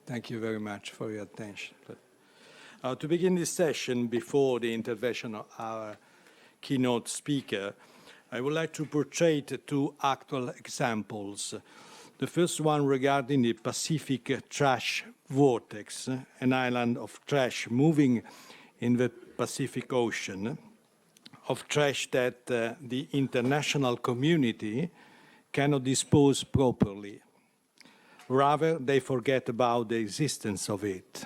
Thank you very much for your attention. To begin this session, before the intervention of our keynote speaker, I would like to portray two actual examples. The first one regarding the Pacific trash vortex, an island of trash moving in the Pacific Ocean, of trash that the international community cannot dispose properly. Rather, they forget about the existence of it.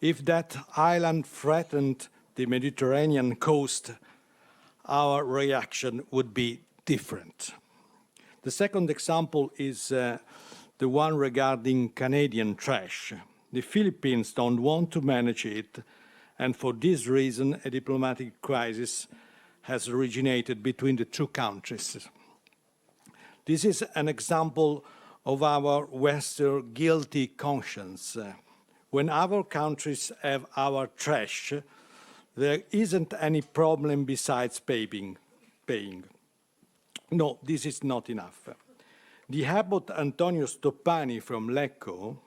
If that island threatened the Mediterranean coast, our reaction would be different. The second example is the one regarding Canadian trash. The Philippines don't want to manage it, and for this reason, a diplomatic crisis has originated between the two countries. This is an example of our Western guilty conscience. When other countries have our trash, there isn't any problem besides paying. No, this is not enough. The abbot Antonio Stoppani from Lecco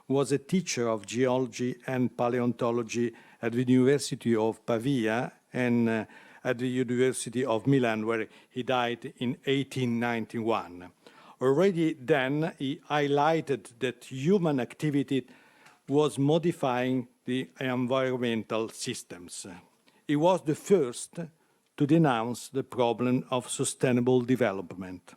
was a teacher of geology and paleontology at the University of Pavia and at the University of Milan, where he died in 1891. Already then, he highlighted that human activity was modifying the environmental systems. He was the first to denounce the problem of sustainable development.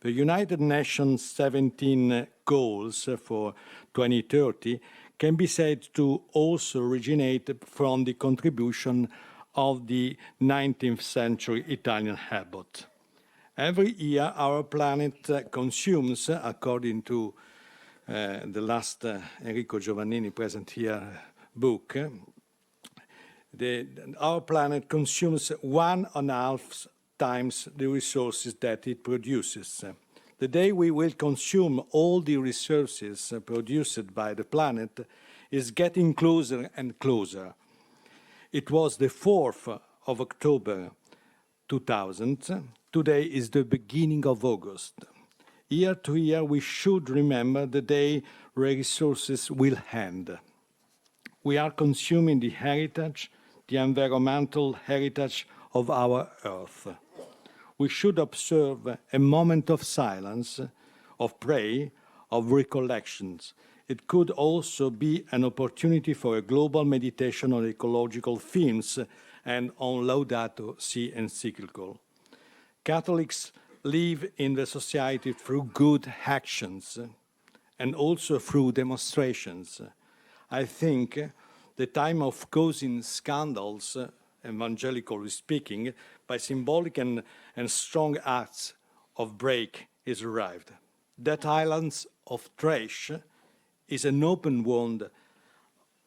The United Nations 17 goals for 2030 can be said to also originate from the contribution of the 19th century Italian abbot. Every year, our planet consumes, according to the last Enrico Giovannini present here book, our planet consumes 1.5 times the resources that it produces. The day we will consume all the resources produced by the planet is getting closer and closer. It was the 4th of October 2000. Today is the beginning of August. Year to year, we should remember the day resources will end. We are consuming the heritage, the environmental heritage of our Earth. We should observe a moment of silence, of prayer, of recollections. It could also be an opportunity for a global meditation on ecological themes and on Laudato Si encyclical. Catholics live in the society through good actions and also through demonstrations. I think the time of causing scandals, evangelically speaking, by symbolic and strong acts of break is arrived. That island of trash is an open wound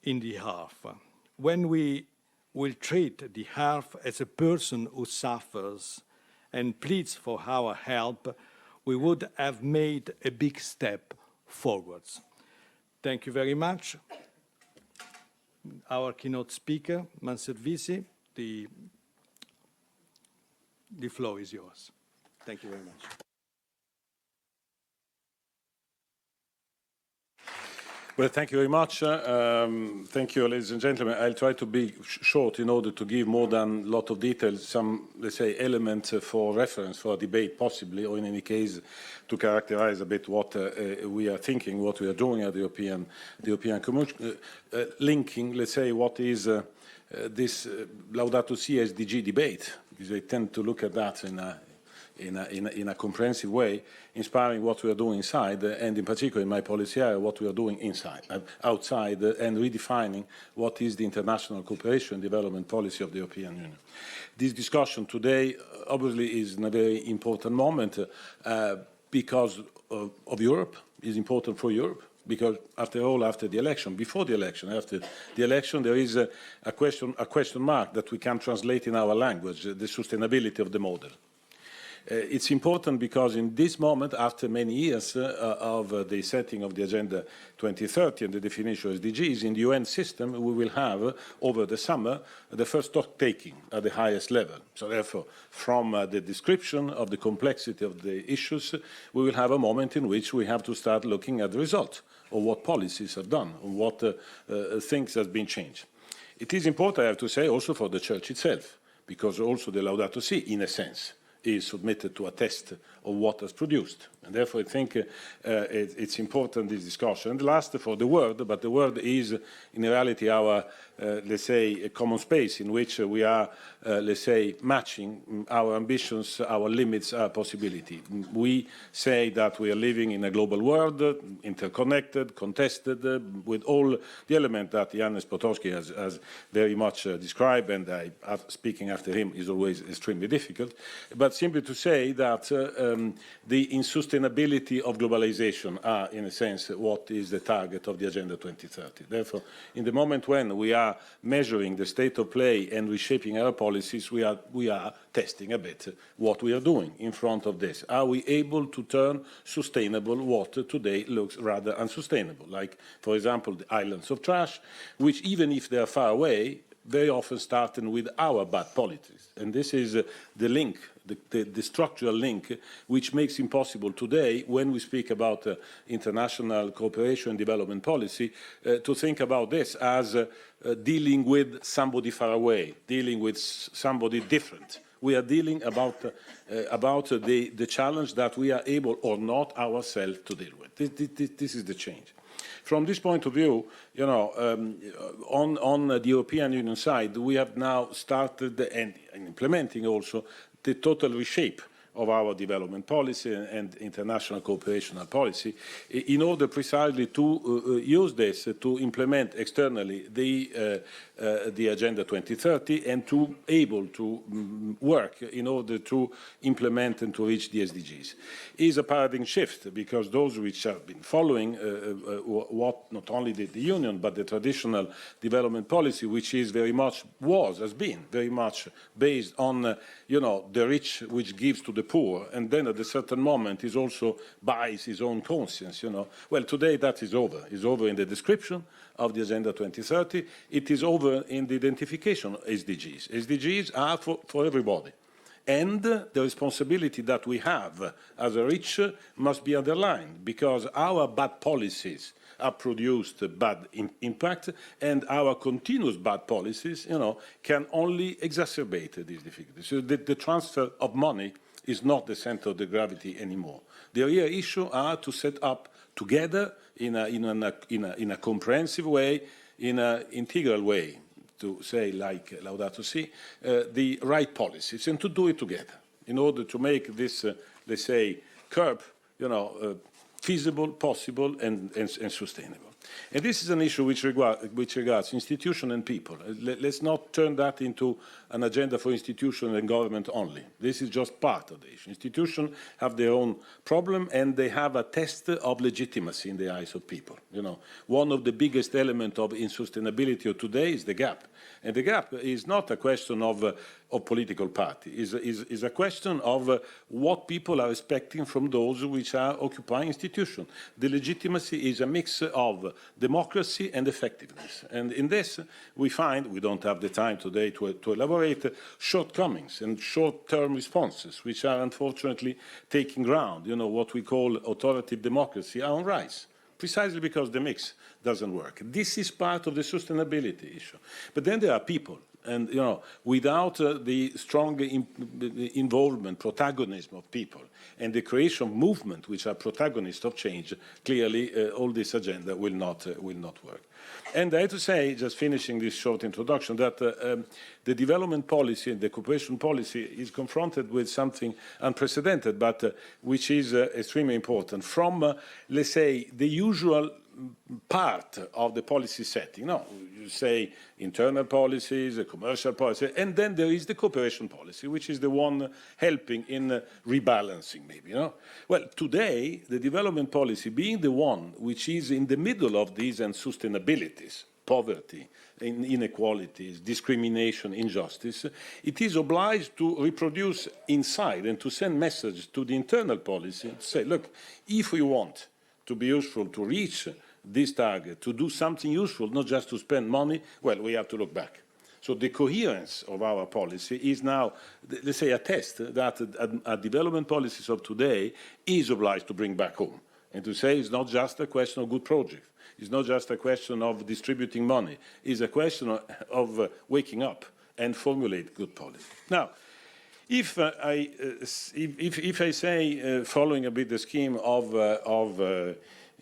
in the heart. When we will treat the heart as a person who suffers and pleads for our help, we would have made a big step forwards. Thank you very much. Our keynote speaker, Mansard, the floor is yours. Thank you very much. Well, thank you very much. Thank you, ladies and gentlemen. I'll try to be short in order to give more than a lot of details, some, let's say, elements for reference for a debate possibly, or in any case, to characterize a bit what we are thinking, what we are doing at the European Commission, linking, let's say, what is this Laudato Si SDG debate, because I tend to look at that in a comprehensive way, inspiring what we are doing inside, and in particular in my policy area, what we are doing outside, and redefining what is the international cooperation and development policy of the European Union. This discussion today obviously is in a very important moment because of Europe, is important for Europe, because after all, after the election, before the election, after the election, there is a question mark that we can translate in our language, the sustainability of the model. It's important because in this moment, after many years of the setting of the Agenda 2030 and the definition of SDGs, in the UN system, we will have, over the summer, the first stock-taking at the highest level. So therefore, from the description of the complexity of the issues, we will have a moment in which we have to start looking at the result of what policies have done, of what things have been changed. It is important, I have to say, also for the Church itself, because also the Laudato Si, in a sense, is submitted to a test of what has produced. And therefore, I think it's important, this discussion. And last, for the world, but the world is, in reality, our, let's say, a common space in which we are, let's say, matching our ambitions, our limits, our possibility. We say that we are living in a global world, interconnected, contested, with all the elements that Janusz Potocki has very much described, and speaking after him is always extremely difficult. But simply to say that the insustainability of globalization are, in a sense, what is the target of the Agenda 2030. Therefore, in the moment when we are measuring the state of play and reshaping our policies, we are testing a bit what we are doing in front of this. Are we able to turn sustainable what today looks rather unsustainable? Like, for example, the islands of trash, which even if they are far away, very often starting with our bad policies. And this is the link, the structural link, which makes it possible today, when we speak about international cooperation and development policy, to think about this as dealing with somebody far away, dealing with somebody different. We are dealing about the challenge that we are able or not ourselves to deal with. This is the change. From this point of view, you know, on the European Union side, we have now started and implementing also the total reshape of our development policy and international cooperation policy in order precisely to use this to implement externally the Agenda 2030 and to able to work in order to implement and to reach the SDGs. It is a paradigm shift because those which have been following what not only the Union but the traditional development policy, which is very much has been very much based on you know, the rich which gives to the poor, and then at a certain moment is also buys his own conscience, you know. Well, today that is over. It's over in the description of the Agenda 2030. It is over in the identification of SDGs. SDGs are for everybody. And the responsibility that we have as a rich must be underlined, because our bad policies have produced bad impact, and our continuous bad policies, you know, can only exacerbate these difficulties. So the transfer of money is not the center of the gravity anymore. The real issue are to set up together in a comprehensive way, in an integral way, to say, like Laudato Si, the right policies, and to do it together in order to make this, let's say, curve, you know, feasible, possible, and sustainable. And this is an issue which regards institution and people. Let's not turn that into an agenda for institution and government only. This is just part of the issue. Institutions have their own problem, and they have a test of legitimacy in the eyes of people. You know, one of the biggest elements of insustainability of today is the gap. And the gap is not a question of political party. Is a question of what people are expecting from those which are occupying institutions. The legitimacy is a mix of democracy and effectiveness. And in this, we find, we don't have the time today to elaborate, shortcomings and short-term responses, which are unfortunately taking ground. You know, what we call authoritative democracy are on rise, precisely because the mix doesn't work. This is part of the sustainability issue. But then there are people. And, you know, without the strong involvement, protagonism of people, and the creation of movement, which are protagonists of change, clearly all this agenda will not work. And I have to say, just finishing this short introduction, that the development policy and the cooperation policy is confronted with something unprecedented, but which is extremely important. From, let's say, the usual part of the policy setting. No, you say internal policies, commercial policy, and then there is the cooperation policy, which is the one helping in rebalancing, maybe. You know? Well, today, the development policy being the one which is in the middle of these unsustainabilities, poverty, inequalities, discrimination, injustice, it is obliged to reproduce inside and to send messages to the internal policy to say, look, if we want to be useful to reach this target, to do something useful, not just to spend money, well, we have to look back. So the coherence of our policy is now, let's say, a test that a development policies of today is obliged to bring back home and to say it's not just a question of good projects. It's not just a question of distributing money. It's a question of waking up and formulate good policy. Now, if I say, following a bit the scheme of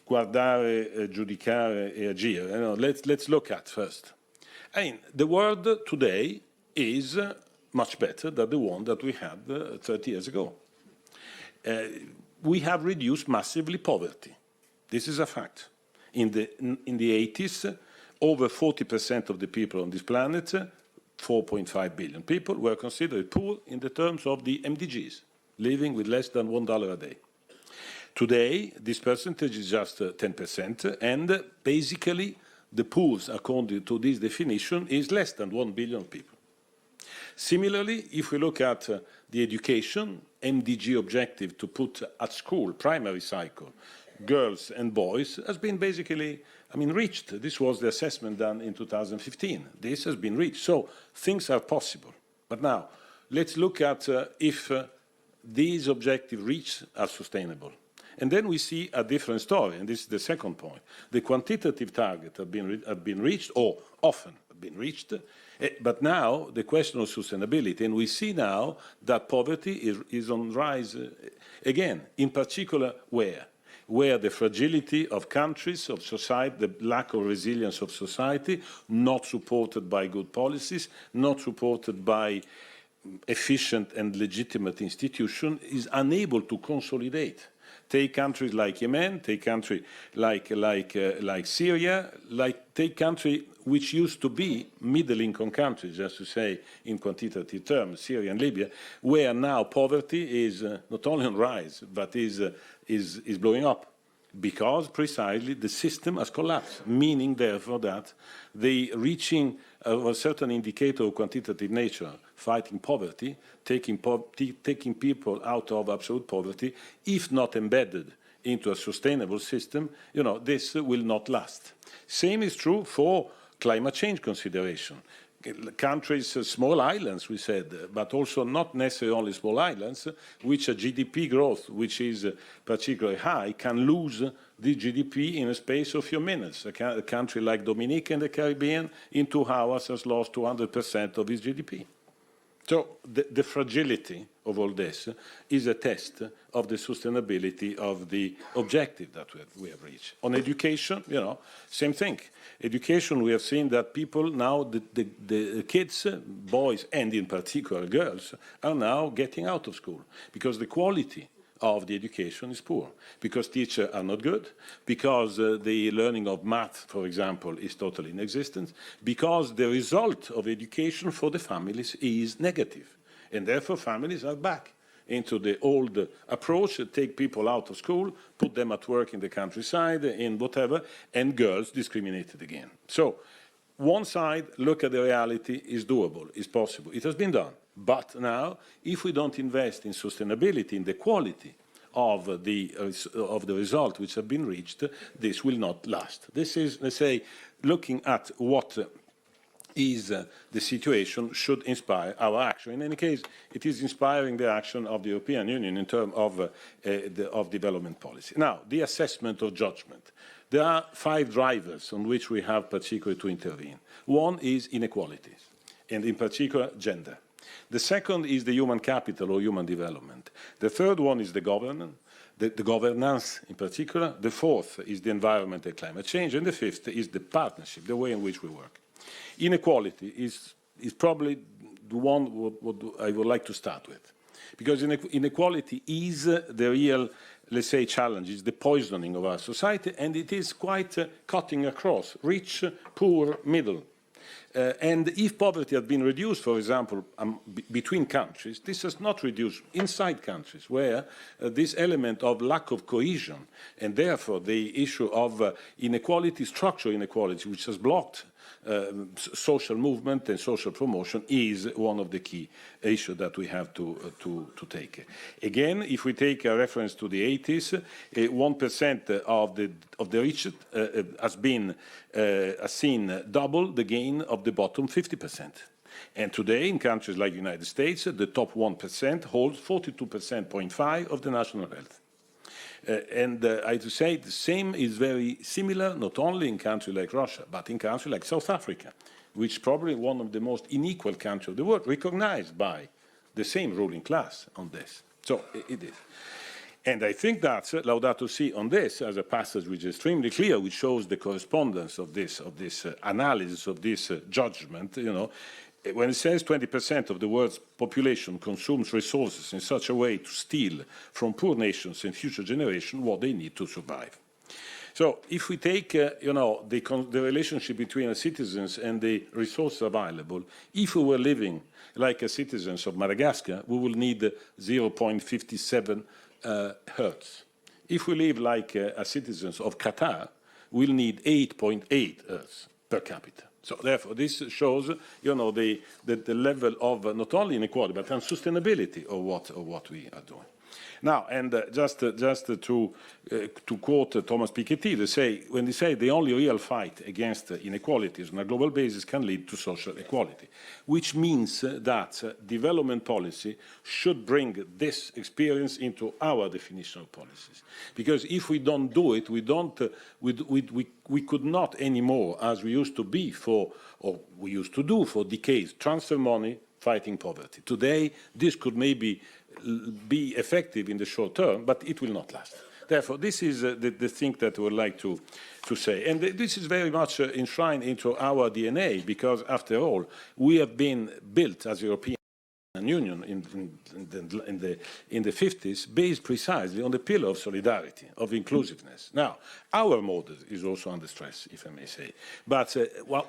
guardare, giudicare e agire, let's look at first. I mean, the world today is much better than the one that we had 30 years ago. We have reduced massively poverty. This is a fact. In the 80s, over 40% of the people on this planet, 4.5 billion people, were considered poor in the terms of the MDGs, living with less than $1 a day. Today, this percentage is just 10%, and basically, the poor, according to this definition, is less than 1 billion people. Similarly, if we look at the education, MDG objective to put at school, primary cycle, girls and boys, has been basically, reached. This was the assessment done in 2015. This has been reached. So things are possible. But now, let's look at if these objectives reached are sustainable. And then we see a different story, and this is the second point. The quantitative targets have been reached, or often have been reached, but now the question of sustainability, and we see now that poverty is on rise again, in particular where the fragility of countries, of society, the lack of resilience of society, not supported by good policies, not supported by efficient and legitimate institutions, is unable to consolidate. Take countries like Yemen, take countries like Syria, take countries which used to be middle-income countries, just to say in quantitative terms, Syria and Libya, where now poverty is not only on rise, but is blowing up, because precisely the system has collapsed, meaning therefore that the reaching of a certain indicator of quantitative nature, fighting poverty, taking people out of absolute poverty, if not embedded into a sustainable system, this will not last. Same is true for climate change consideration. Countries, small islands, we said, but also not necessarily only small islands, which a GDP growth, which is particularly high, can lose the GDP in a space of few minutes. A country like Dominica in the Caribbean, in 2 hours, has lost 200% of its GDP. So the fragility of all this is a test of the sustainability of the objective that we have reached. On education, same thing. Education, we have seen that people now, the kids, boys and in particular girls, are now getting out of school because the quality of the education is poor, because teachers are not good, because the learning of math, for example, is totally inexistent, because the result of education for the families is negative. And therefore, families are back into the old approach, take people out of school, put them at work in the countryside, in whatever, and girls discriminated again. So one side, look at the reality, is doable, is possible. It has been done. But now, if we don't invest in sustainability, in the quality of the result which have been reached, this will not last. This is, let's say, looking at what is the situation should inspire our action. In any case, it is inspiring the action of the European Union in terms of development policy. Now, the assessment of judgment. There are 5 drivers on which we have particularly to intervene. One is inequalities, and in particular, gender. The second is the human capital or human development. The third one is the governance in particular. The fourth is the environment and climate change. And the fifth is the partnership, the way in which we work. Inequality is probably the one what I would like to start with. Because inequality is the real, let's say, challenge, is the poisoning of our society, and it is quite cutting across, rich, poor, middle. And if poverty had been reduced, for example, between countries, this has not reduced inside countries, where this element of lack of cohesion, and therefore the issue of inequality, structural inequality, which has blocked social movement and social promotion, is one of the key issues that we have to take. Again, if we take a reference to the 80s, 1% of the rich has seen double the gain of the bottom 50%. And today, in countries like the United States, the top 1% holds 42.5% of the national wealth. And I have to say the same is very similar, not only in countries like Russia, but in countries like South Africa, which is probably one of the most unequal countries of the world, recognized by the same ruling class on this. So it is. And I think that Laudato Si on this, as a passage which is extremely clear, which shows the correspondence of this analysis, of this judgment, you know, when it says 20% of the world's population consumes resources in such a way to steal from poor nations and future generations what they need to survive. So if we take, you know, the relationship between the citizens and the resources available, if we were living like a citizens of Madagascar, we will need 0.57 hertz. If we live like a citizens of Qatar, we'll need 8.8 hertz per capita. So therefore, this shows, you know, the level of not only inequality but unsustainability of what we are doing. Now, and just to quote Thomas Piketty, when they say the only real fight against inequalities on a global basis can lead to social equality, which means that development policy should bring this experience into our definition of policies. Because if we don't do it, we could not anymore, as we used to be or we used to do for decades, transfer money fighting poverty. Today, this could maybe be effective in the short term, but it will not last. Therefore, this is the thing that I would like to say. And this is very much enshrined into our DNA, because, after all, we have been built as European Union in the 50s, based precisely on the pillar of solidarity, of inclusiveness. Now, our model is also under stress, if I may say. But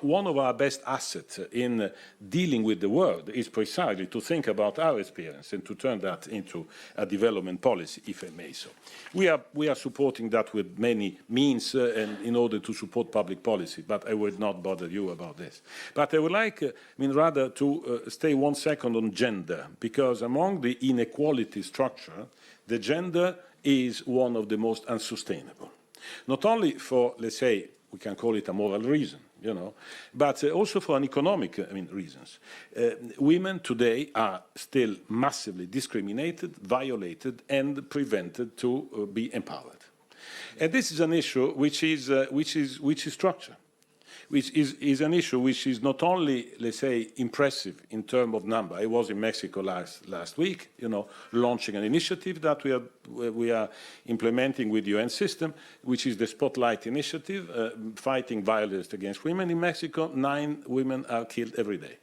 one of our best assets in dealing with the world is precisely to think about our experience and to turn that into a development policy, if I may so. We are supporting that with many means and in order to support public policy, but I would not bother you about this. But I would like, rather to stay 1 second on gender, because among the inequality structure, the gender is one of the most unsustainable. Not only for, let's say, we can call it a moral reason, you know, but also for an economic reasons. Women today are still massively discriminated, violated, and prevented to be empowered. And this is an issue which is structure, which is an issue which is not only, let's say, impressive in terms of number. I was in Mexico last week, you know, launching an initiative that we are implementing with the UN system, which is the Spotlight Initiative, fighting violence against women. In Mexico, 9 women are killed every day,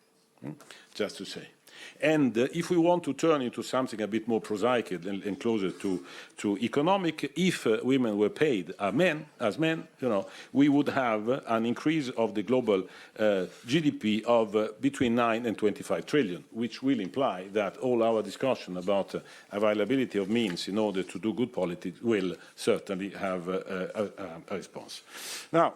just to say. And if we want to turn into something a bit more prosaic and closer to economic, if women were paid as men, you know, we would have an increase of the global GDP of between 9 and 25 trillion, which will imply that all our discussion about availability of means in order to do good politics will certainly have a response. Now,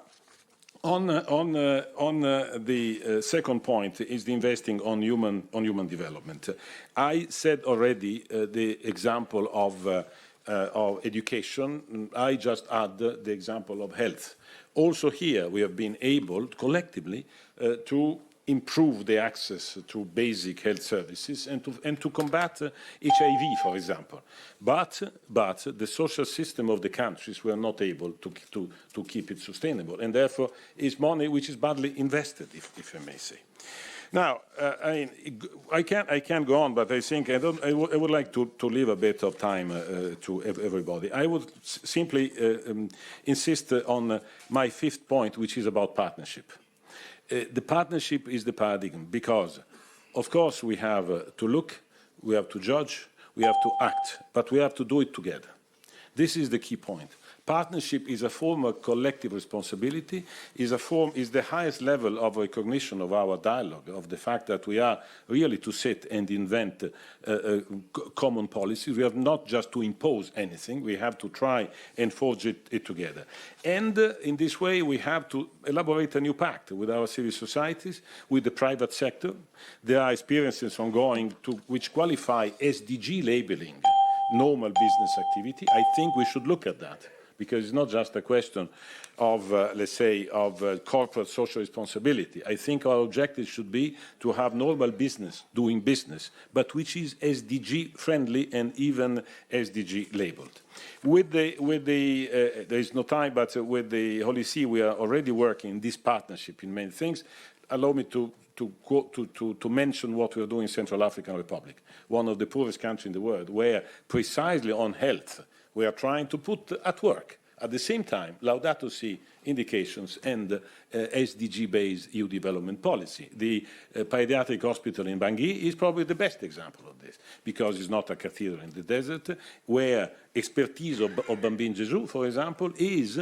on the second point is the investing on human development. I said already the example of education. I just add the example of health. Also here we have been able collectively to improve the access to basic health services and to combat HIV, for example. But the social system of the countries were not able to keep it sustainable, and therefore is money which is badly invested, if I may say. Now, I can't go on, but I think I would like to leave a bit of time to everybody. I would simply insist on my 5th point, which is about partnership. The partnership is the paradigm, because, of course, we have to look, we have to judge, we have to act, but we have to do it together. This is the key point. Partnership is a form of collective responsibility, is the highest level of recognition of our dialogue, of the fact that we are really to sit and invent common policies. We have not just to impose anything, we have to try and forge it together. And in this way, we have to elaborate a new pact with our civil societies, with the private sector. There are experiences ongoing which qualify SDG labeling normal business activity. I think we should look at that, because it's not just a question of, let's say, of corporate social responsibility. I think our objective should be to have normal business doing business, but which is SDG friendly and even SDG labeled. There is no time, but with the Holy See, we are already working in this partnership in many things. Allow me to mention what we are doing in Central African Republic, one of the poorest countries in the world, where precisely on health, we are trying to put at work, at the same time, Laudato Si indications and SDG-based EU development policy. The pediatric hospital in Bangui is probably the best example of this, because it's not a cathedral in the desert, where expertise of Bambin Gesù, for example, is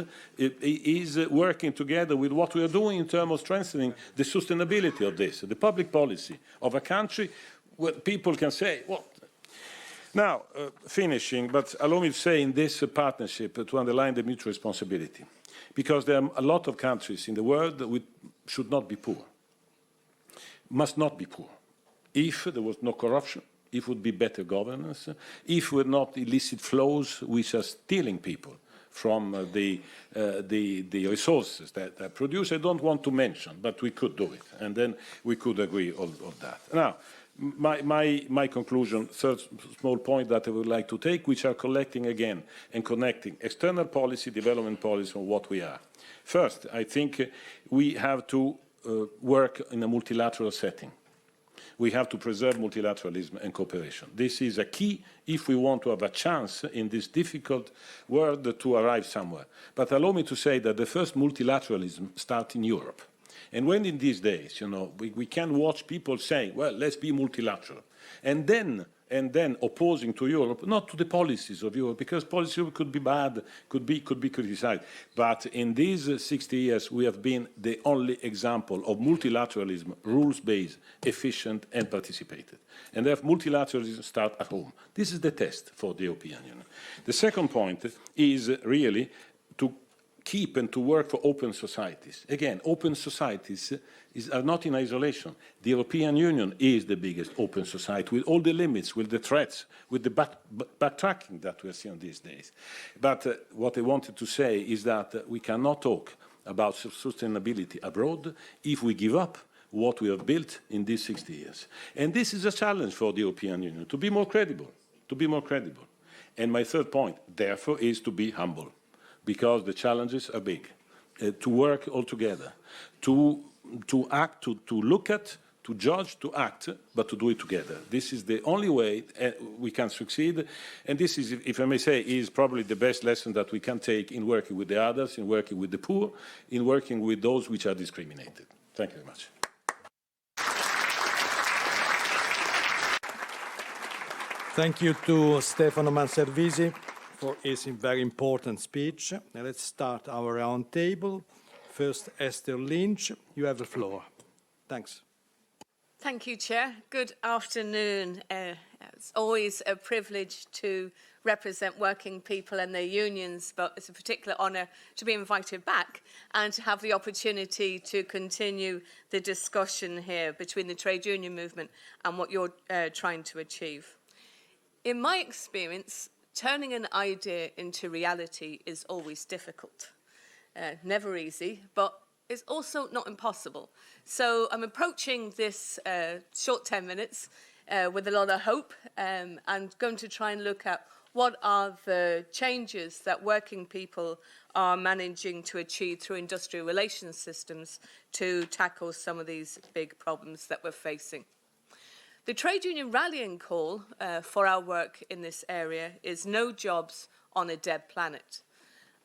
working together with what we are doing in terms of strengthening the sustainability of this, the public policy of a country where people can say, well, now, finishing, but allow me to say in this partnership to underline the mutual responsibility, because there are a lot of countries in the world that should not be poor, must not be poor. If there was no corruption, if it would be better governance, if were not illicit flows which are stealing people from the resources that are produced, I don't want to mention, but we could do it, and then we could agree on that. Now, my conclusion, third small point that I would like to take, which are collecting again and connecting external policy, development policy, on what we are. First, I think we have to work in a multilateral setting. We have to preserve multilateralism and cooperation. This is a key if we want to have a chance in this difficult world to arrive somewhere. But allow me to say that the first multilateralism starts in Europe. And when in these days, you know, we can watch people saying, well, let's be multilateral, and then opposing to Europe, not to the policies of Europe, because policies of Europe could be bad, could be criticized. But in these 60 years, we have been the only example of multilateralism, rules-based, efficient, and participated. And therefore, multilateralism starts at home. This is the test for the European Union. The second point is really to keep and to work for open societies. Again, open societies are not in isolation. The European Union is the biggest open society, with all the limits, with the threats, with the backtracking that we are seeing these days. But what I wanted to say is that we cannot talk about sustainability abroad if we give up what we have built in these 60 years. And this is a challenge for the European Union, to be more credible, And my third point, therefore, is to be humble, because the challenges are big, to work all together, to act, to look at, to judge, to act, but to do it together. This is the only way we can succeed, and this is, if I may say, is probably the best lesson that we can take in working with the others, in working with the poor, in working with those which are discriminated. Thank you very much. Thank you to Stefano Manservisi for his very important speech. Now let's start our round table. First, Esther Lynch, you have the floor. Thanks. Thank you, Chair. Good afternoon. It's always a privilege to represent working people and their unions, but it's a particular honour to be invited back and to have the opportunity to continue the discussion here between the trade union movement and what you're trying to achieve. In my experience, turning an idea into reality is always difficult. Never easy, but it's also not impossible. So I'm approaching this short 10 minutes with a lot of hope and going to try and look at what are the changes that working people are managing to achieve through industrial relations systems to tackle some of these big problems that we're facing. The trade union rallying call for our work in this area is no jobs on a dead planet.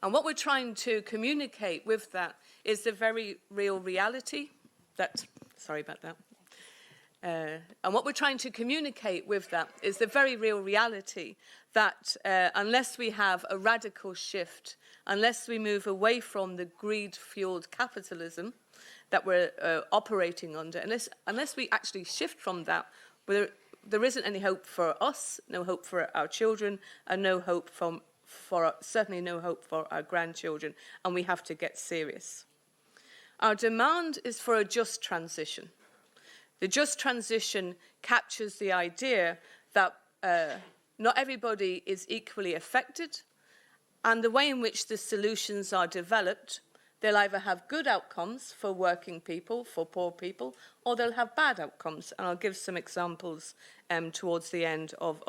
And what we're trying to communicate with that is the very real reality that, sorry about that. And what we're trying to communicate with that is the very real reality that unless we have a radical shift, unless we move away from the greed-fueled capitalism that we're operating under, unless we actually shift from that, there isn't any hope for us, no hope for our children, and no hope certainly no hope for our grandchildren, and we have to get serious. Our demand is for a just transition. The just transition captures the idea that not everybody is equally affected, and the way in which the solutions are developed, they'll either have good outcomes for working people, for poor people, or they'll have bad outcomes. And I'll give some examples towards the end of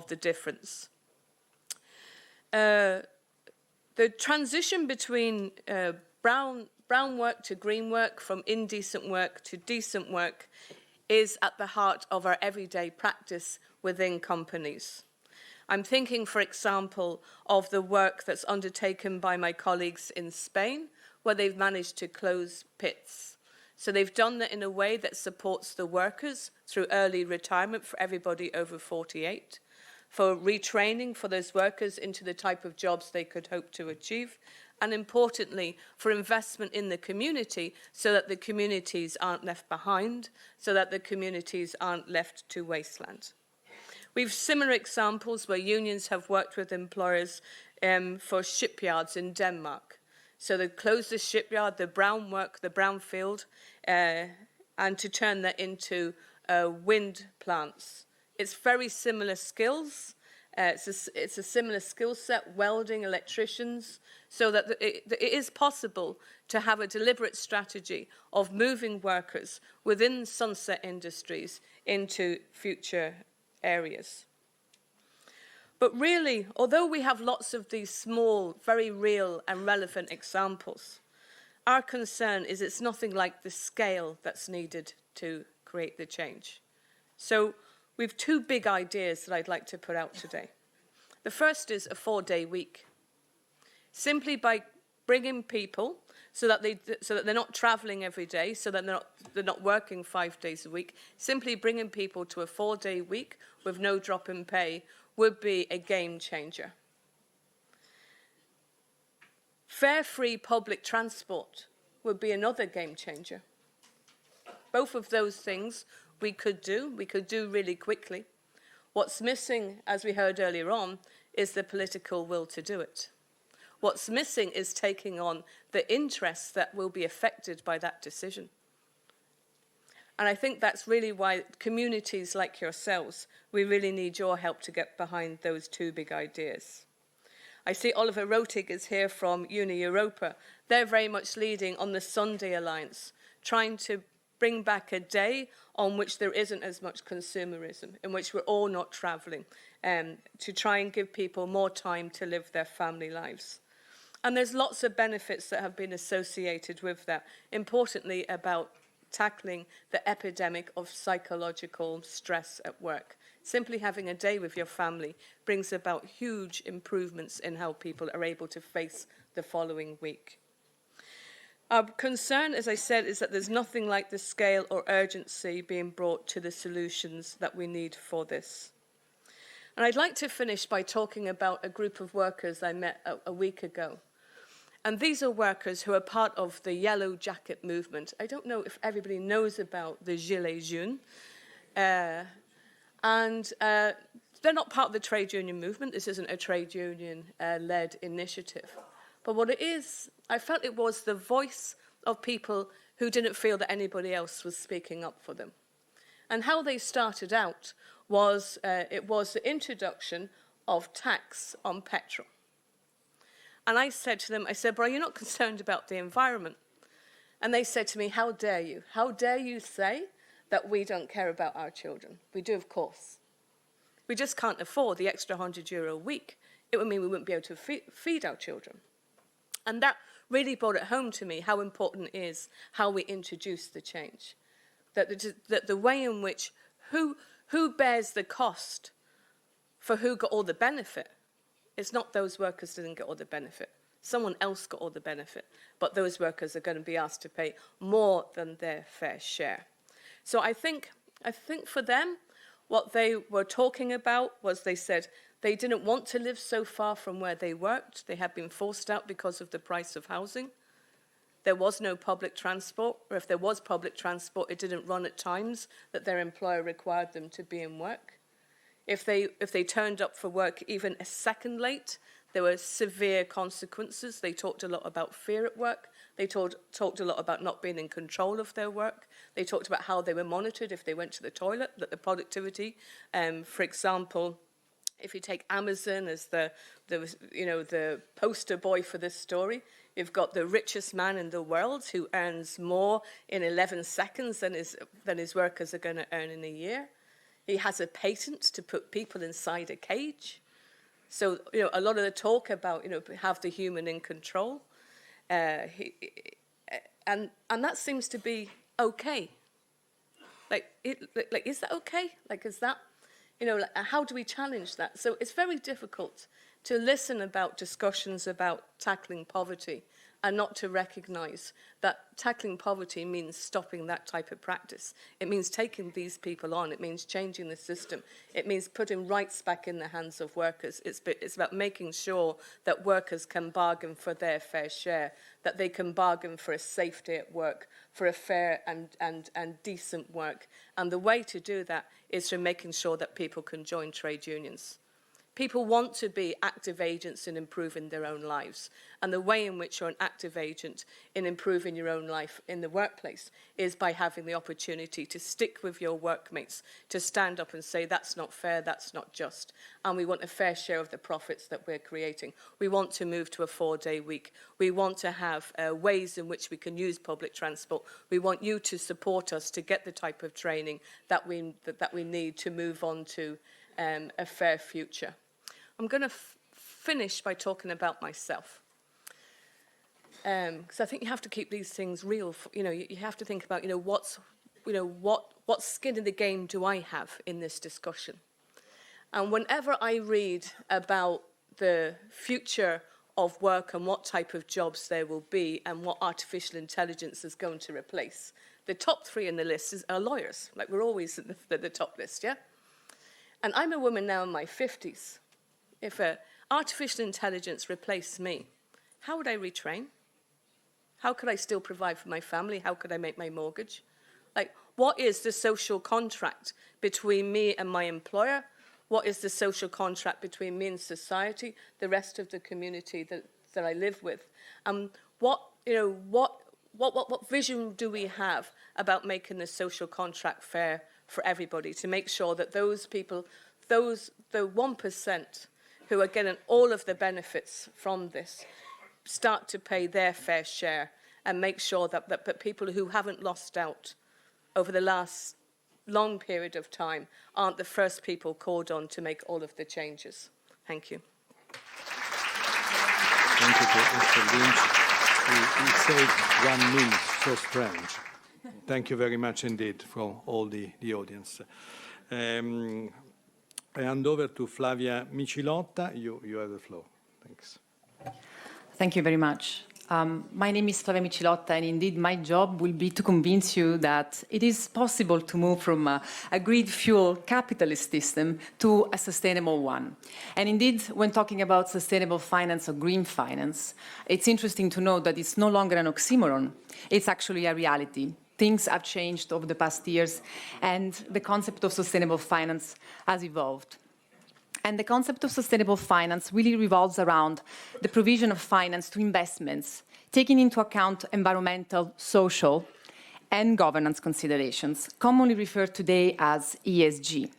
the difference. The transition between brown work to green work, from indecent work to decent work, is at the heart of our everyday practice within companies. I'm thinking, for example, of the work that's undertaken by my colleagues in Spain, where they've managed to close pits. So they've done that in a way that supports the workers through early retirement for everybody over 48, for retraining for those workers into the type of jobs they could hope to achieve, and importantly, for investment in the community so that the communities aren't left behind, so that the communities aren't left to wasteland. We've similar examples where unions have worked with employers for shipyards in Denmark. So they close the shipyard, the brown work, the brown field, and to turn that into wind plants. It's very similar skills. It's a similar skill set, welding, electricians, so that it is possible to have a deliberate strategy of moving workers within sunset industries into future areas. But really, although we have lots of these small, very real and relevant examples, our concern is it's nothing like the scale that's needed to create the change. So we've two big ideas that I'd like to put out today. The first is a 4-day week. Simply by bringing people so that they're not traveling every day, so that they're not working 5 days a week, simply bringing people to a 4-day week with no drop in pay would be a game changer. Fare-free public transport would be another game changer. Both of those things we could do really quickly. What's missing, as we heard earlier on, is the political will to do it. What's missing is taking on the interests that will be affected by that decision. And I think that's really why communities like yourselves, we really need your help to get behind those two big ideas. I see Oliver Rotig is here from Uni Europa. They're very much leading on the Sunday Alliance, trying to bring back a day on which there isn't as much consumerism, in which we're all not traveling, to try and give people more time to live their family lives. And there's lots of benefits that have been associated with that, importantly about tackling the epidemic of psychological stress at work. Simply having a day with your family brings about huge improvements in how people are able to face the following week. Our concern, as I said, is that there's nothing like the scale or urgency being brought to the solutions that we need for this. And I'd like to finish by talking about a group of workers I met a week ago. And these are workers who are part of the yellow jacket movement. I don't know if everybody knows about the Gilets jaunes. They're not part of the trade union movement. This isn't a trade union-led initiative. But what it is, I felt it was the voice of people who didn't feel that anybody else was speaking up for them. And how they started out was, it was the introduction of tax on petrol. And I said to them, I said, but are you not concerned about the environment? And they said to me, how dare you? How dare you say that we don't care about our children? We do, of course. We just can't afford the extra €100 a week. It would mean we wouldn't be able to feed our children. And that really brought it home to me how important it is how we introduce the change. That the way in which who bears the cost for who got all the benefit. It's not those workers who didn't get all the benefit. Someone else got all the benefit, but those workers are going to be asked to pay more than their fair share. So I think for them, What they were talking about was they said they didn't want to live so far from where they worked. They had been forced out because of the price of housing. There was no public transport, or if there was public transport, it didn't run at times that their employer required them to be in work. If they turned up for work even a second late, there were severe consequences. They talked a lot about fear at work. They talked a lot about not being in control of their work. They talked about how they were monitored if they went to the toilet, that the productivity, for example, if you take Amazon as the poster boy for this story, you've got the richest man in the world who earns more in 11 seconds than his workers are going to earn in a year. He has a patent to put people inside a cage. So, a lot of the talk about, have the human in control, and that seems to be okay. Is that okay? Is that, how do we challenge that? So it's very difficult to listen about discussions about tackling poverty and not to recognize that tackling poverty means stopping that type of practice. It means taking these people on. It means changing the system. It means putting rights back in the hands of workers. It's about making sure that workers can bargain for their fair share, that they can bargain for a safe day at work, for a fair and decent work. And the way to do that is through making sure that people can join trade unions. People want to be active agents in improving their own lives. And the way in which you're an active agent in improving your own life in the workplace is by having the opportunity to stick with your workmates, to stand up and say, that's not fair, that's not just. And we want a fair share of the profits that we're creating. We want to move to a 4-day week. We want to have ways in which we can use public transport. We want you to support us to get the type of training that we need to move on to a fair future. I'm going to finish by talking about myself, because I think you have to keep these things real. You have to think about, what skin in the game do I have in this discussion? And whenever I read about the future of work and what type of jobs there will be and what artificial intelligence is going to replace, the top 3 in the list are lawyers. We're always at the top list, yeah? And I'm a woman now in my 50s. If artificial intelligence replaced me, how would I retrain? How could I still provide for my family? How could I make my mortgage? What is the social contract between me and my employer? What is the social contract between me and society, the rest of the community that I live with? What vision do we have about making the social contract fair for everybody, to make sure that those people, the 1%, who are getting all of the benefits from this, start to pay their fair share and make sure that people who haven't lost out over the last long period of time aren't the first people called on to make all of the changes. Thank you. Thank you to Mr. Lynch. He saved 1 minute, so strange. Thank you very much indeed for all the audience. I hand over to Flavia Micilotta. You have the floor. Thanks. Thank you very much. My name is Flavia Micilotta, and indeed my job will be to convince you that it is possible to move from a grid fuel capitalist system to a sustainable one. And indeed, when talking about sustainable finance or green finance, it's interesting to know that it's no longer an oxymoron. It's actually a reality. Things have changed over the past years, and the concept of sustainable finance has evolved. And the concept of sustainable finance really revolves around the provision of finance to investments, taking into account environmental, social, and governance considerations, commonly referred today as ESG.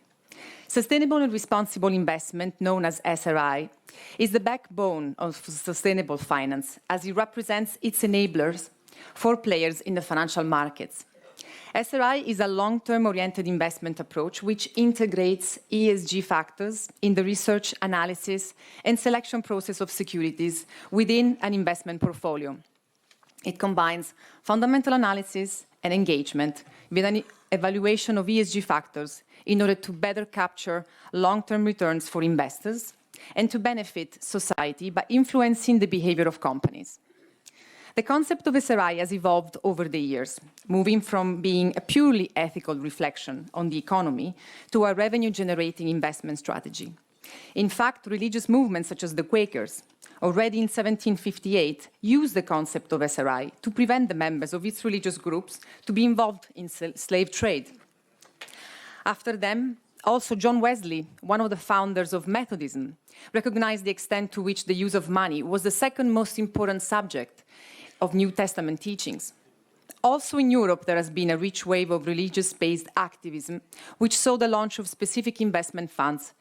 Sustainable and responsible investment, known as SRI, is the backbone of sustainable finance, as it represents its enablers for players in the financial markets. SRI is a long-term oriented investment approach which integrates ESG factors in the research, analysis, and selection process of securities within an investment portfolio. It combines fundamental analysis and engagement with an evaluation of ESG factors in order to better capture long-term returns for investors and to benefit society by influencing the behavior of companies. The concept of SRI has evolved over the years, moving from being a purely ethical reflection on the economy to a revenue-generating investment strategy. In fact, religious movements such as the Quakers, already in 1758, used the concept of SRI to prevent the members of its religious groups to be involved in slave trade. After them, also John Wesley, one of the founders of Methodism, recognized the extent to which the use of money was the second most important subject of New Testament teachings. Also in Europe, there has been a rich wave of religious-based activism, which saw the launch of specific investment funds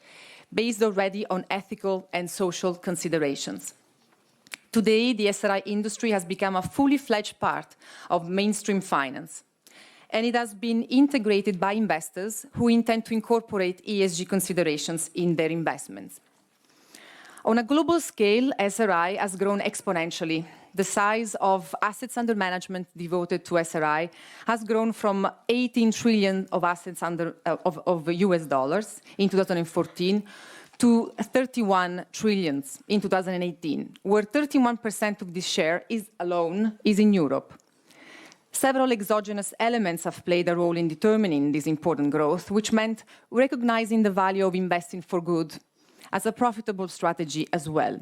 based already on ethical and social considerations. Today, the SRI industry has become a fully fledged part of mainstream finance, and it has been integrated by investors who intend to incorporate ESG considerations in their investments. On a global scale, SRI has grown exponentially. The size of assets under management devoted to SRI has grown from 18 trillion of assets of US dollars in 2014 to 31 trillion in 2018, where 31% of this share is in Europe. Several exogenous elements have played a role in determining this important growth, which meant recognizing the value of investing for good as a profitable strategy as well.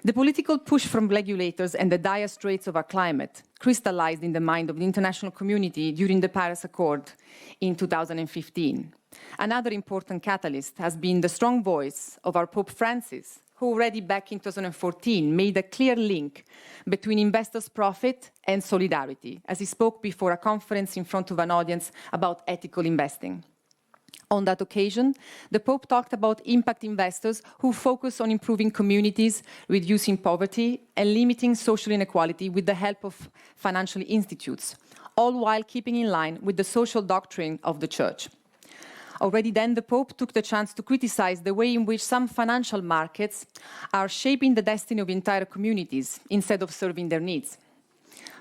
The political push from regulators and the dire straits of our climate crystallized in the mind of the international community during the Paris Accord in 2015. Another important catalyst has been the strong voice of our Pope Francis, who already back in 2014 made a clear link between investors' profit and solidarity, as he spoke before a conference in front of an audience about ethical investing. On that occasion, the Pope talked about impact investors who focus on improving communities, reducing poverty, and limiting social inequality with the help of financial institutes, all while keeping in line with the social doctrine of the Church. Already then, the Pope took the chance to criticize the way in which some financial markets are shaping the destiny of entire communities instead of serving their needs.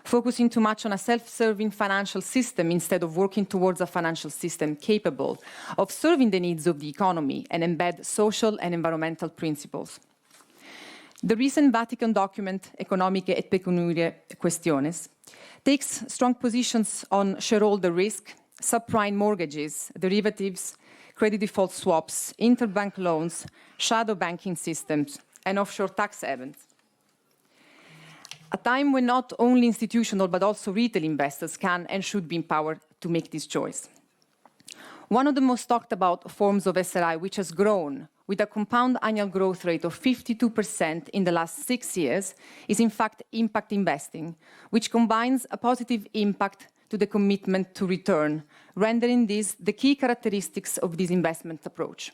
Focusing too much on a self-serving financial system instead of working towards a financial system capable of serving the needs of the economy and embed social and environmental principles. The recent Vatican document, Economiche et Pecuniarie Questiones, takes strong positions on shareholder risk, subprime mortgages, derivatives, credit default swaps, interbank loans, shadow banking systems, and offshore tax havens. A time when not only institutional but also retail investors can and should be empowered to make this choice. One of the most talked about forms of SRI, which has grown with a compound annual growth rate of 52% in the last 6 years, is in fact impact investing, which combines a positive impact to the commitment to return, rendering this the key characteristics of this investment approach.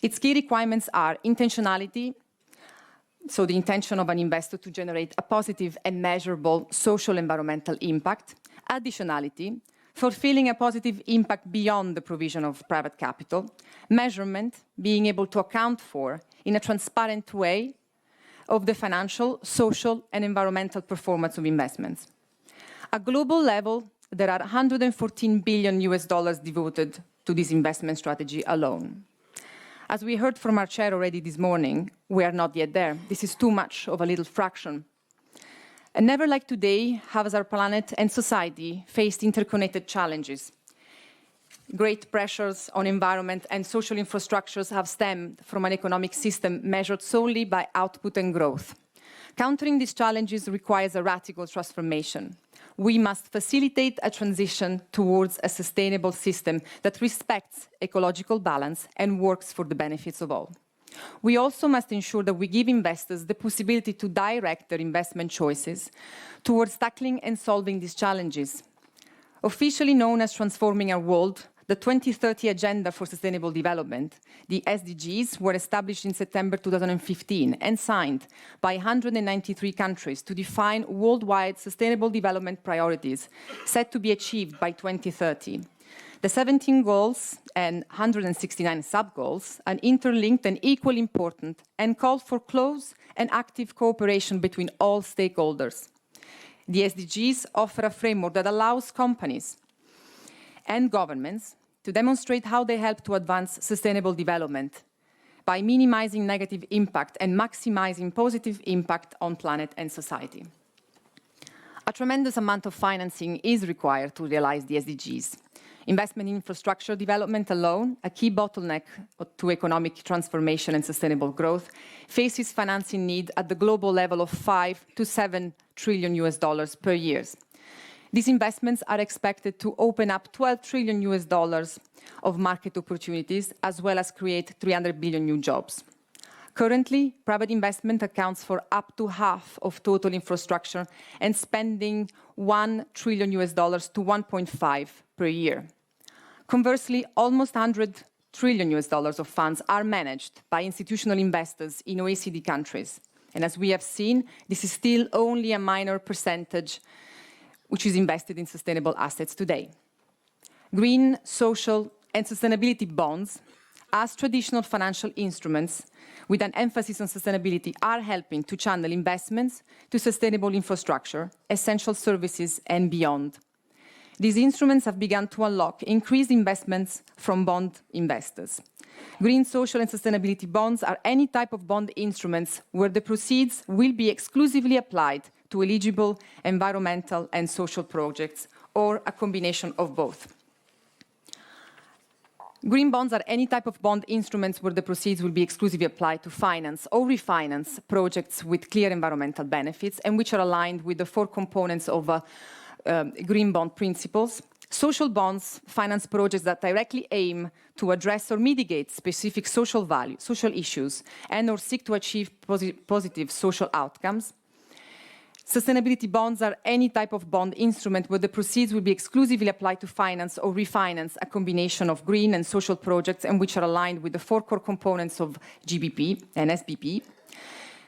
Its key requirements are intentionality, so the intention of an investor to generate a positive and measurable social environmental impact, additionality, fulfilling a positive impact beyond the provision of private capital, measurement, being able to account for, in a transparent way, of the financial, social, and environmental performance of investments. At global level, there are 114 billion US dollars devoted to this investment strategy alone. As we heard from our chair already this morning, we are not yet there. This is too much of a little fraction. And never like today has our planet and society faced interconnected challenges. Great pressures on environment and social infrastructures have stemmed from an economic system measured solely by output and growth. Countering these challenges requires a radical transformation. We must facilitate a transition towards a sustainable system that respects ecological balance and works for the benefits of all. We also must ensure that we give investors the possibility to direct their investment choices towards tackling and solving these challenges. Officially known as Transforming Our World, the 2030 Agenda for Sustainable Development, the SDGs, were established in September 2015 and signed by 193 countries to define worldwide sustainable development priorities set to be achieved by 2030. The 17 goals and 169 sub-goals are interlinked and equally important and call for close and active cooperation between all stakeholders. The SDGs offer a framework that allows companies and governments to demonstrate how they help to advance sustainable development by minimizing negative impact and maximizing positive impact on planet and society. A tremendous amount of financing is required to realize the SDGs. Investment in infrastructure development alone, a key bottleneck to economic transformation and sustainable growth, faces financing need at the global level of 5 to 7 trillion US dollars per year. These investments are expected to open up 12 trillion US dollars of market opportunities, as well as create 300 billion new jobs. Currently, private investment accounts for up to half of total infrastructure and spending 1 trillion US dollars to 1.5 per year. Conversely, almost 100 trillion US dollars of funds are managed by institutional investors in OECD countries. And as we have seen, this is still only a minor percentage which is invested in sustainable assets today. Green, social, and sustainability bonds, as traditional financial instruments with an emphasis on sustainability, are helping to channel investments to sustainable infrastructure, essential services, and beyond. These instruments have begun to unlock increased investments from bond investors. Green, social, and sustainability bonds are any type of bond instruments where the proceeds will be exclusively applied to eligible environmental and social projects, or a combination of both. Green bonds are any type of bond instruments where the proceeds will be exclusively applied to finance or refinance projects with clear environmental benefits and which are aligned with the 4 components of green bond principles. Social bonds finance projects that directly aim to address or mitigate specific social issues, and or seek to achieve positive social outcomes. Sustainability bonds are any type of bond instrument where the proceeds will be exclusively applied to finance or refinance a combination of green and social projects and which are aligned with the 4 core components of GBP and SBP.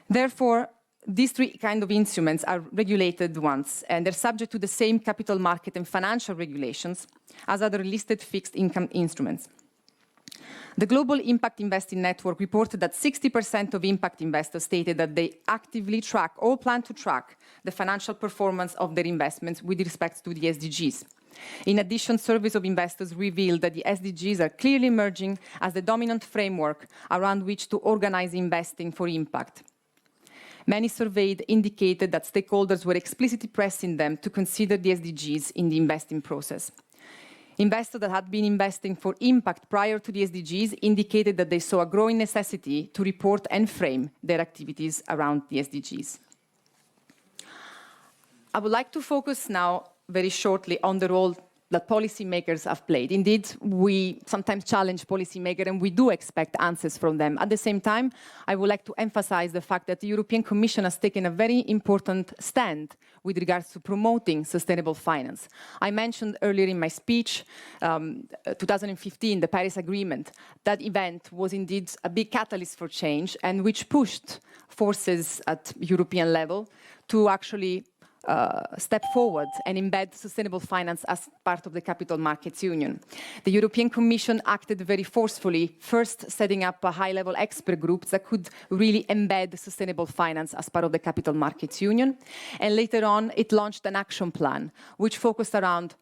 Therefore, these 3 kinds of instruments are regulated ones, and they're subject to the same capital market and financial regulations as other listed fixed income instruments. The Global Impact Investing Network reported that 60% of impact investors stated that they actively track or plan to track the financial performance of their investments with respect to the SDGs. In addition, surveys of investors revealed that the SDGs are clearly emerging as the dominant framework around which to organize investing for impact. Many surveyed indicated that stakeholders were explicitly pressing them to consider the SDGs in the investing process. Investors that had been investing for impact prior to the SDGs indicated that they saw a growing necessity to report and frame their activities around the SDGs. I would like to focus now very shortly on the role that policymakers have played. Indeed, we sometimes challenge policymakers and we do expect answers from them. At the same time, I would like to emphasize the fact that the European Commission has taken a very important stand with regards to promoting sustainable finance. I mentioned earlier in my speech, 2015, the Paris Agreement. That event was indeed a big catalyst for change and which pushed forces at European level to actually step forward and embed sustainable finance as part of the Capital Markets Union. The European Commission acted very forcefully, first setting up a high-level expert group that could really embed sustainable finance as part of the Capital Markets Union. And later on, it launched an action plan, which focused around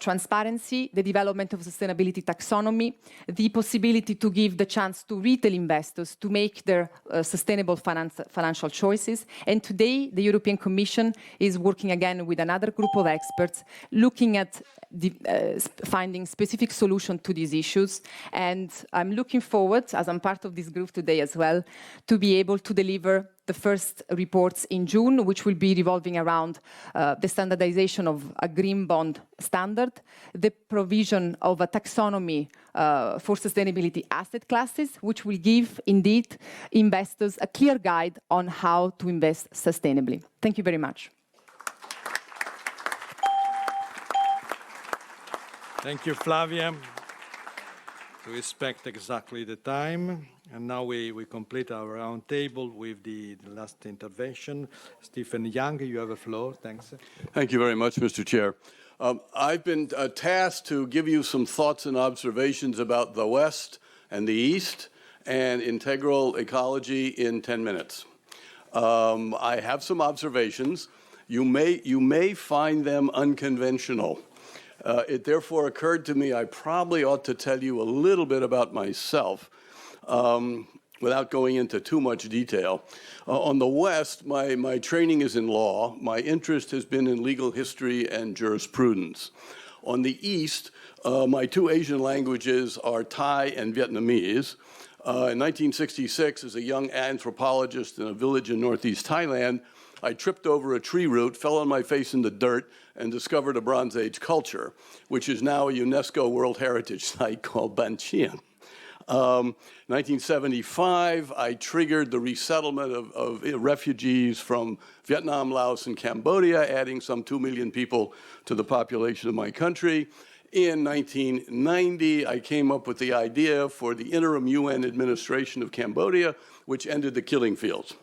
transparency, the development of sustainability taxonomy, the possibility to give the chance to retail investors to make their sustainable financial choices. And today, the European Commission is working again with another group of experts, looking at finding specific solutions to these issues. And I'm looking forward, as I'm part of this group today as well, to be able to deliver the first reports in June, which will be revolving around the standardization of a green bond standard, the provision of a taxonomy for sustainability asset classes, which will give, indeed, investors a clear guide on how to invest sustainably. Thank you very much. Thank you, Flavia. To respect exactly the time. And now we complete our round table with the last intervention. Stephen Young, you have the floor. Thanks. Thank you very much, Mr. Chair. I've been tasked to give you some thoughts and observations about the West and the East and integral ecology in 10 minutes. I have some observations. You may find them unconventional. It therefore occurred to me I probably ought to tell you a little bit about myself. without going into too much detail. On the West, my training is in law. My interest has been in legal history and jurisprudence. On the East, my two Asian languages are Thai and Vietnamese. In 1966, as a young anthropologist in a village in northeast Thailand, I tripped over a tree root, fell on my face in the dirt, and discovered a Bronze Age culture, which is now a UNESCO World Heritage Site called Ban Chien. 1975, I triggered the resettlement of refugees from Vietnam, Laos, and Cambodia, adding some 2 million people to the population of my country. In 1990, I came up with the idea for the interim UN administration of Cambodia, which ended the killing fields.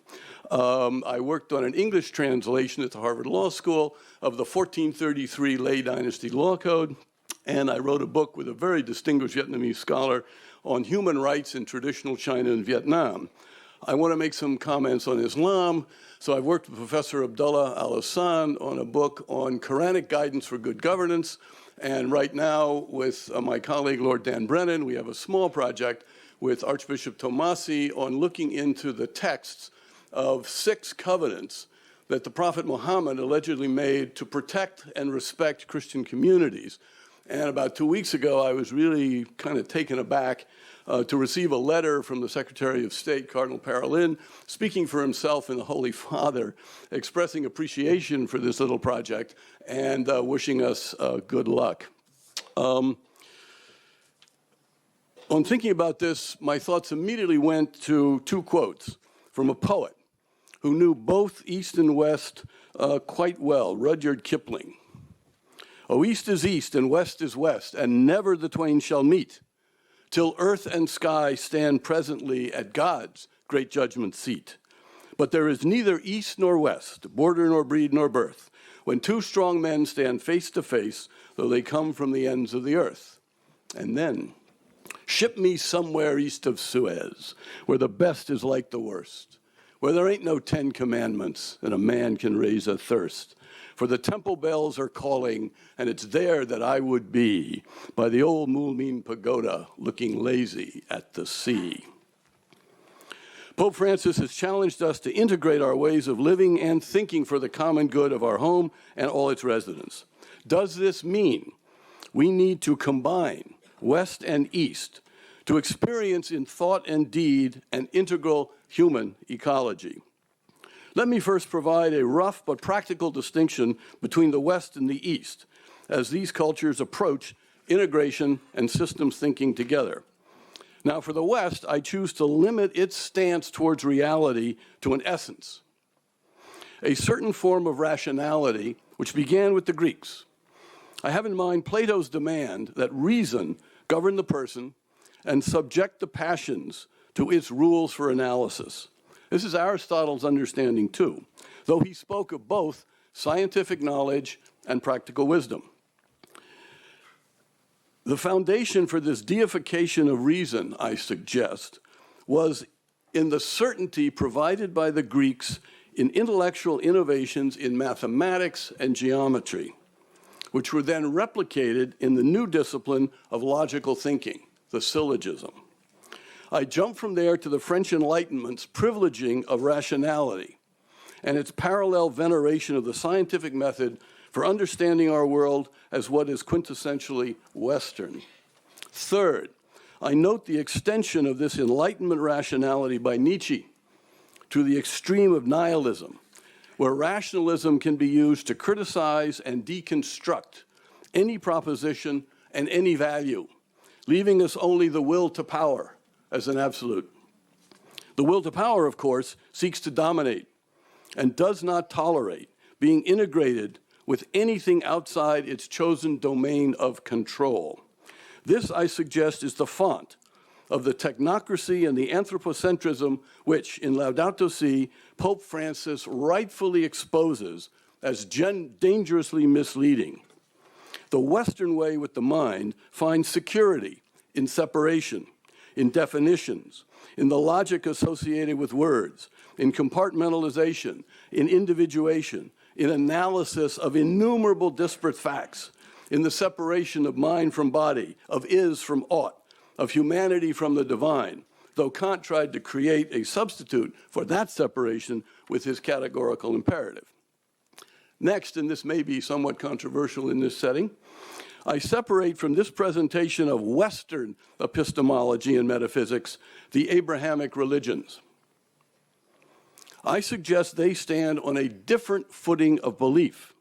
I worked on an English translation at the Harvard Law School of the 1433 Lay Dynasty Law Code, and I wrote a book with a very distinguished Vietnamese scholar on human rights in traditional China and Vietnam. I want to make some comments on Islam, so I've worked with Professor Abdullah Al-Hassan on a book on Quranic guidance for good governance, and right now with my colleague Lord Dan Brennan, we have a small project with Archbishop Tomasi on looking into the texts of 6 covenants that the Prophet Muhammad allegedly made to protect and respect Christian communities. And about 2 weeks ago, I was really kind of taken aback to receive a letter from the Secretary of State, Cardinal Parolin, speaking for himself and the Holy Father, expressing appreciation for this little project and wishing us good luck. On thinking about this, my thoughts immediately went to 2 quotes from a poet who knew both East and West quite well, Rudyard Kipling. "O East is East and West is West, and never the twain shall meet, till earth and sky stand presently at God's great judgment seat. But there is neither East nor West, border nor breed nor birth, when 2 strong men stand face to face, though they come from the ends of the earth. And then, ship me somewhere east of Suez, where the best is like the worst, where there ain't no 10 commandments and a man can raise a thirst. For the temple bells are calling, and it's there that I would be, by the old Moulmein Pagoda, looking lazy at the sea." Pope Francis has challenged us to integrate our ways of living and thinking for the common good of our home and all its residents. Does this mean we need to combine West and East to experience in thought and deed an integral human ecology? Let me first provide a rough but practical distinction between the West and the East as these cultures approach integration and systems thinking together. Now, for the West, I choose to limit its stance towards reality to an essence, a certain form of rationality which began with the Greeks. I have in mind Plato's demand that reason govern the person and subject the passions to its rules for analysis. This is Aristotle's understanding too, though he spoke of both scientific knowledge and practical wisdom. The foundation for this deification of reason, I suggest, was in the certainty provided by the Greeks in intellectual innovations in mathematics and geometry, which were then replicated in the new discipline of logical thinking, the syllogism. I jump from there to the French Enlightenment's privileging of rationality and its parallel veneration of the scientific method for understanding our world as what is quintessentially Western. Third, I note the extension of this Enlightenment rationality by Nietzsche to the extreme of nihilism, where rationalism can be used to criticize and deconstruct any proposition and any value, leaving us only the will to power as an absolute. The will to power, of course, seeks to dominate and does not tolerate being integrated with anything outside its chosen domain of control. This, I suggest, is the font of the technocracy and the anthropocentrism which, in Laudato Si', Pope Francis rightfully exposes as dangerously misleading. The Western way with the mind finds security in separation, in definitions, in the logic associated with words, in compartmentalization, in individuation, in analysis of innumerable disparate facts, in the separation of mind from body, of is from ought, of humanity from the divine, though Kant tried to create a substitute for that separation with his categorical imperative. Next, and this may be somewhat controversial in this setting, I separate from this presentation of Western epistemology and metaphysics the Abrahamic religions. I suggest they stand on a different footing of belief.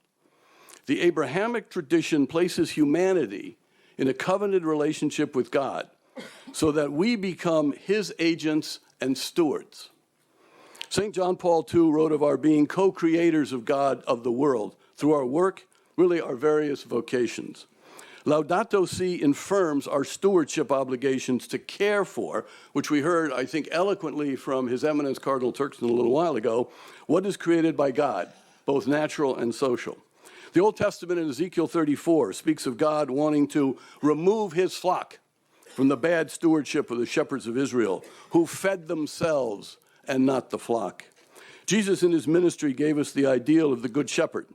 The Abrahamic tradition places humanity in a covenanted relationship with God so that we become his agents and stewards. St. John Paul II wrote of our being co-creators of God of the world through our work, really our various vocations. Laudato Si affirms our stewardship obligations to care for, which we heard, I think, eloquently from His Eminence Cardinal Turkson a little while ago, what is created by God, both natural and social. The Old Testament in Ezekiel 34 speaks of God wanting to remove his flock from the bad stewardship of the shepherds of Israel, who fed themselves and not the flock. Jesus in his ministry gave us the ideal of the Good Shepherd.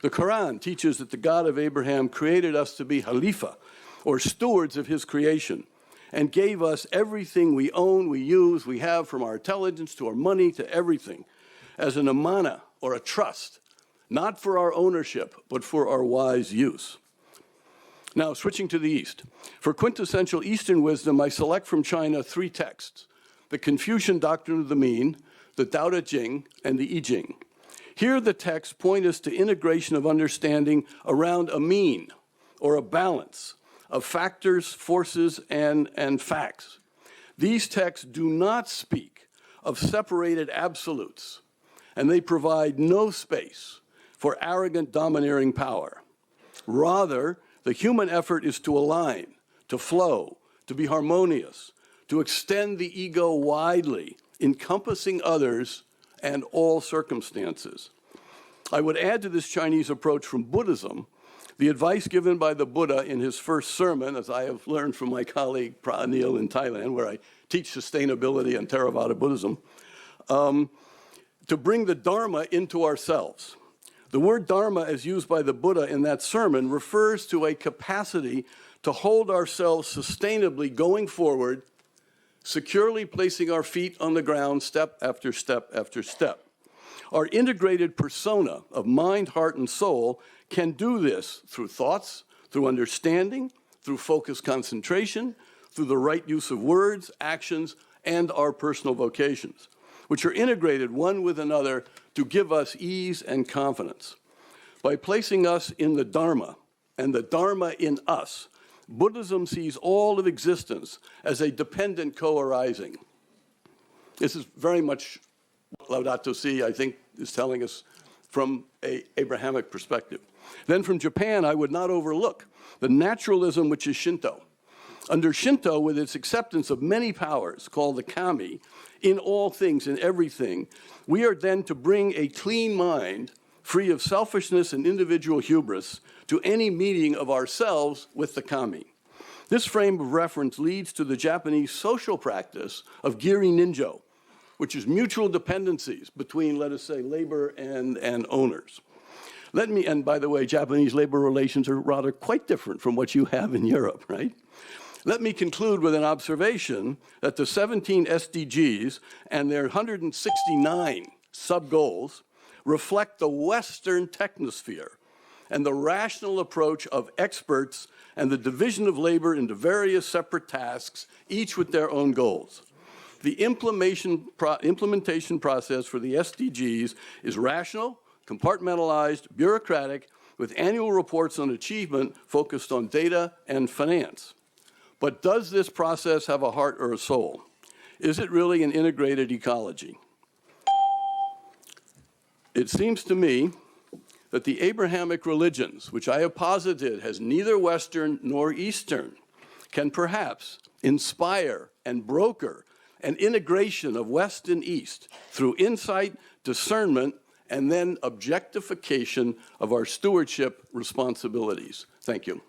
The Quran teaches that the God of Abraham created us to be Khalifa, or stewards of his creation, and gave us everything we own, we use, we have, from our intelligence to our money to everything, as an amana, or a trust, not for our ownership, but for our wise use. Now, switching to the East. For quintessential Eastern wisdom, I select from China 3 texts: the Confucian Doctrine of the Mean, the Tao Te Ching, and the I Ching. Here the texts point us to integration of understanding around a mean, or a balance, of factors, forces, and facts. These texts do not speak of separated absolutes, and they provide no space for arrogant, domineering power. Rather, the human effort is to align, to flow, to be harmonious, to extend the ego widely, encompassing others and all circumstances. I would add to this Chinese approach from Buddhism the advice given by the Buddha in his first sermon, as I have learned from my colleague Pranil in Thailand, where I teach sustainability and Theravada Buddhism, to bring the Dharma into ourselves. The word Dharma, as used by the Buddha in that sermon, refers to a capacity to hold ourselves sustainably going forward, securely placing our feet on the ground step after step after step. Our integrated persona of mind, heart, and soul can do this through thoughts, through understanding, through focused concentration, through the right use of words, actions, and our personal vocations, which are integrated one with another to give us ease and confidence. By placing us in the Dharma and the Dharma in us, Buddhism sees all of existence as a dependent co-arising. This is very much what Laudato Si, I think, is telling us from an Abrahamic perspective. Then from Japan, I would not overlook the naturalism which is Shinto. Under Shinto, with its acceptance of many powers, called the kami, in all things, in everything, we are then to bring a clean mind, free of selfishness and individual hubris, to any meeting of ourselves with the kami. This frame of reference leads to the Japanese social practice of giri ninjo, which is mutual dependencies between, let us say, labor and owners. And by the way, Japanese labor relations are rather quite different from what you have in Europe, right? Let me conclude with an observation that the 17 SDGs and their 169 sub-goals reflect the Western technosphere and the rational approach of experts and the division of labor into various separate tasks, each with their own goals. The implementation process for the SDGs is rational, compartmentalized, bureaucratic, with annual reports on achievement focused on data and finance. But does this process have a heart or a soul? Is it really an integrated ecology? It seems to me that the Abrahamic religions, which I have posited as neither Western nor Eastern, can perhaps inspire and broker an integration of West and East through insight, discernment, and then objectification of our stewardship responsibilities. Thank you.